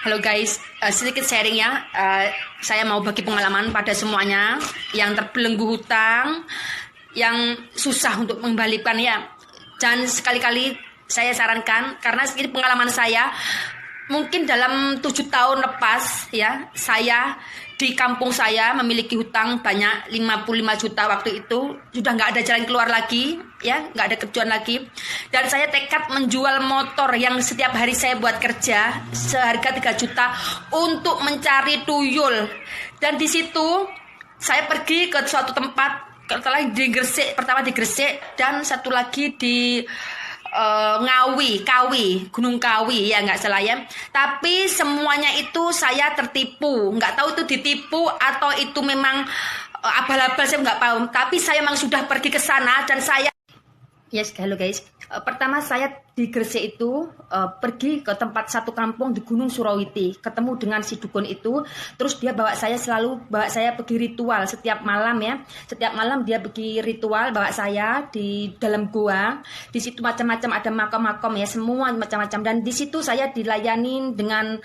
Halo guys, sedikit sharing ya. Saya mau bagi pengalaman pada semuanya yang terbelenggu hutang, yang susah untuk mengembalikan ya. Jangan sekali-kali saya sarankan, karena ini pengalaman saya. Mungkin dalam 7 tahun lepas ya, saya di kampung saya memiliki hutang banyak 55 juta waktu itu. Sudah nggak ada jalan keluar lagi ya, nggak ada kerjaan lagi. Dan saya tekad menjual motor yang setiap hari saya buat kerja seharga 3 juta untuk mencari tuyul. Dan di situ saya pergi ke suatu tempat, setelah di Gresik, pertama di Gresik dan satu lagi di Kawi, Gunung Kawi ya, nggak salah ya. Tapi semuanya itu saya tertipu, nggak tahu itu ditipu atau itu memang abal-abal, saya nggak paham. Tapi saya memang sudah pergi ke sana dan saya halo guys. Pertama saya di Gresik itu pergi ke tempat satu kampung di Gunung Surawiti, ketemu dengan si dukun itu. Terus dia selalu bawa saya pergi ritual setiap malam ya. Setiap malam dia pergi ritual, bawa saya di dalam gua. Di situ macam-macam, ada makam-makam ya, semua macam-macam. Dan di situ saya dilayani dengan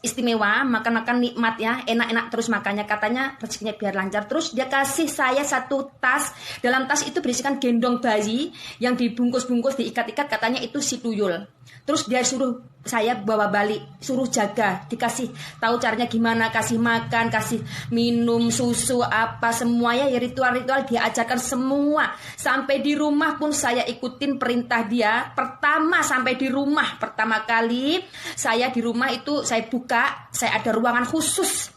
istimewa, makan-makan nikmat ya, enak-enak terus makannya, katanya rezekinya biar lancar. Terus dia kasih saya satu tas, dalam tas itu berisikan gendong bayi yang dibungkus-bungkus, diikat-ikat, katanya itu si tuyul. Terus dia suruh saya bawa balik, suruh jaga, dikasih tahu caranya gimana, kasih makan, kasih minum, susu, apa semuanya ya, ritual-ritual dia ajarkan semua. Sampai di rumah pun saya ikutin perintah dia. Pertama sampai di rumah, pertama kali saya di rumah itu saya buka, saya ada ruangan khusus.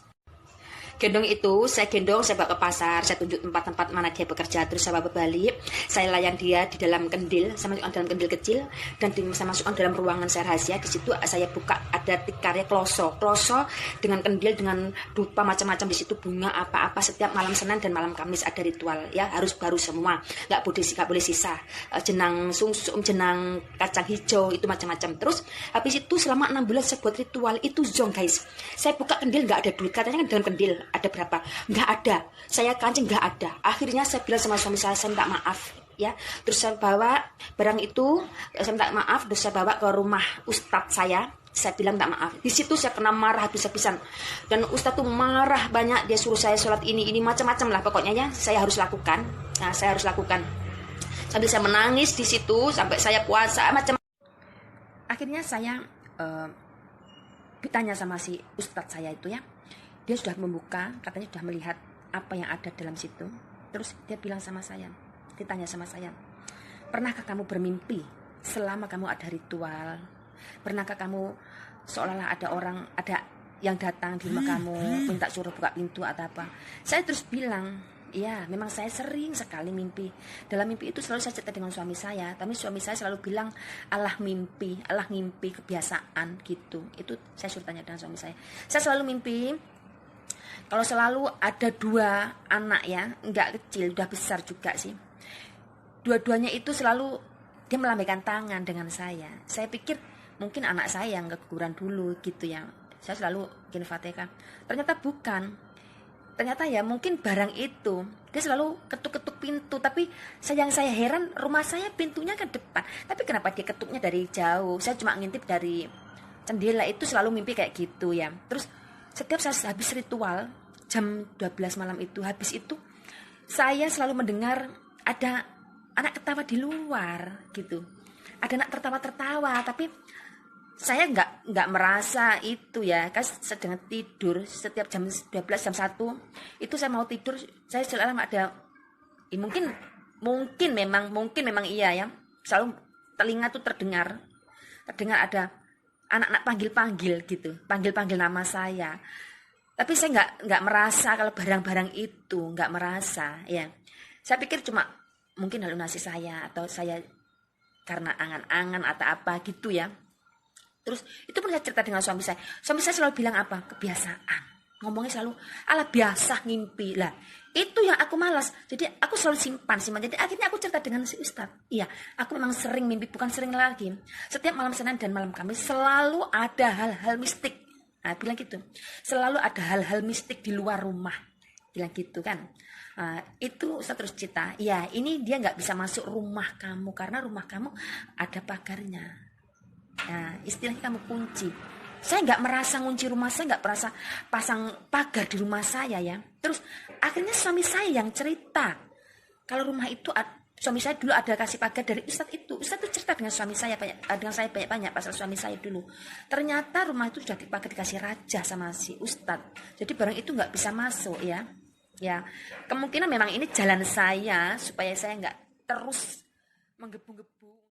Gendong itu, saya bawa ke pasar, saya tunjuk tempat-tempat mana dia bekerja, terus saya bawa balik, saya layan dia di dalam kendil, saya masukkan dalam kendil kecil, dan saya masukkan dalam ruangan saya rahasia. Di situ saya buka, ada tikarnya kloso dengan kendil, dengan dupa macam-macam, di situ bunga apa-apa. Setiap malam Senin dan malam Kamis ada ritual, ya harus baru semua, nggak boleh sisa. Jenang sungsum, jenang kacang hijau, itu macam-macam. Terus habis itu selama 6 bulan saya buat ritual itu zong guys. Saya buka kendil nggak ada duit, katanya kan dalam kendil ada berapa, nggak ada. Saya kancing nggak ada. Akhirnya saya bilang sama suami saya minta maaf ya. Terus saya bawa barang itu, saya minta maaf, terus saya bawa ke rumah ustadz saya bilang minta maaf. Di situ saya kena marah habis-habisan, dan ustadz tuh marah banyak, dia suruh saya sholat ini macam-macam lah pokoknya ya, saya harus lakukan. Nah, saya harus lakukan sambil saya menangis di situ, sampai saya puasa macam. Akhirnya saya ditanya sama si ustadz saya itu ya, dia sudah membuka, katanya sudah melihat apa yang ada dalam situ. Terus dia bilang sama saya, ditanya sama saya, pernahkah kamu bermimpi selama kamu ada ritual? Pernahkah kamu seolah-olah ada yang datang di rumah kamu, minta suruh buka pintu atau apa? Saya terus bilang, iya, memang saya sering sekali mimpi. Dalam mimpi itu selalu saya cerita dengan suami saya, tapi suami saya selalu bilang, alah ngimpi, kebiasaan gitu. Itu saya suruh tanya dengan suami saya. Saya selalu mimpi, kalau selalu ada 2 anak ya, enggak kecil, udah besar juga sih. Dua-duanya itu selalu dia melambaikan tangan dengan saya. Saya pikir mungkin anak saya yang keguguran dulu gitu ya. Saya selalu bikin Fatihah. Ternyata bukan. Ternyata ya mungkin barang itu. Dia selalu ketuk-ketuk pintu. Tapi yang saya heran, rumah saya pintunya ke depan. Tapi kenapa dia ketuknya dari jauh? Saya cuma ngintip dari jendela, itu selalu mimpi kayak gitu ya. Terus setiap saya habis ritual jam 12 malam itu, habis itu saya selalu mendengar ada anak ketawa di luar gitu. Ada anak tertawa-tertawa, tapi saya nggak merasa itu ya, kan sedang tidur. Setiap jam 12, jam 1 itu saya mau tidur, saya selalu ada mungkin memang iya ya. Selalu telinga tuh terdengar ada anak-anak panggil-panggil gitu, panggil-panggil nama saya. Tapi saya nggak merasa kalau barang-barang itu, nggak merasa ya. Saya pikir cuma mungkin halusinasi saya, atau saya karena angan-angan atau apa gitu ya. Terus itu pun saya cerita dengan suami saya. Suami saya selalu bilang apa? Kebiasaan. Ngomongnya selalu ala biasa ngimpi lah. Itu yang aku malas. Jadi aku selalu simpan. Jadi akhirnya aku cerita dengan si Ustadz. Iya, aku memang sering mimpi, bukan sering lagi. Setiap malam Senin dan malam Kamis selalu ada hal-hal mistik. Nah, bilang gitu. Selalu ada hal-hal mistik di luar rumah. Bilang gitu kan. Itu Ustadz terus cerita. Iya, ini dia nggak bisa masuk rumah kamu karena rumah kamu ada pagarnya. Nah, istilahnya kamu kunci. Saya nggak merasa ngunci rumah saya, nggak merasa pasang pagar di rumah saya ya. Terus akhirnya suami saya yang cerita kalau rumah itu suami saya dulu ada kasih pagar dari Ustadz itu. Ustadz itu cerita dengan suami saya banyak pasal suami saya dulu. Ternyata rumah itu sudah dipagar dikasih raja sama si Ustadz. Jadi barang itu nggak bisa masuk ya. Ya kemungkinan memang ini jalan saya supaya saya nggak terus menggebu-gebu.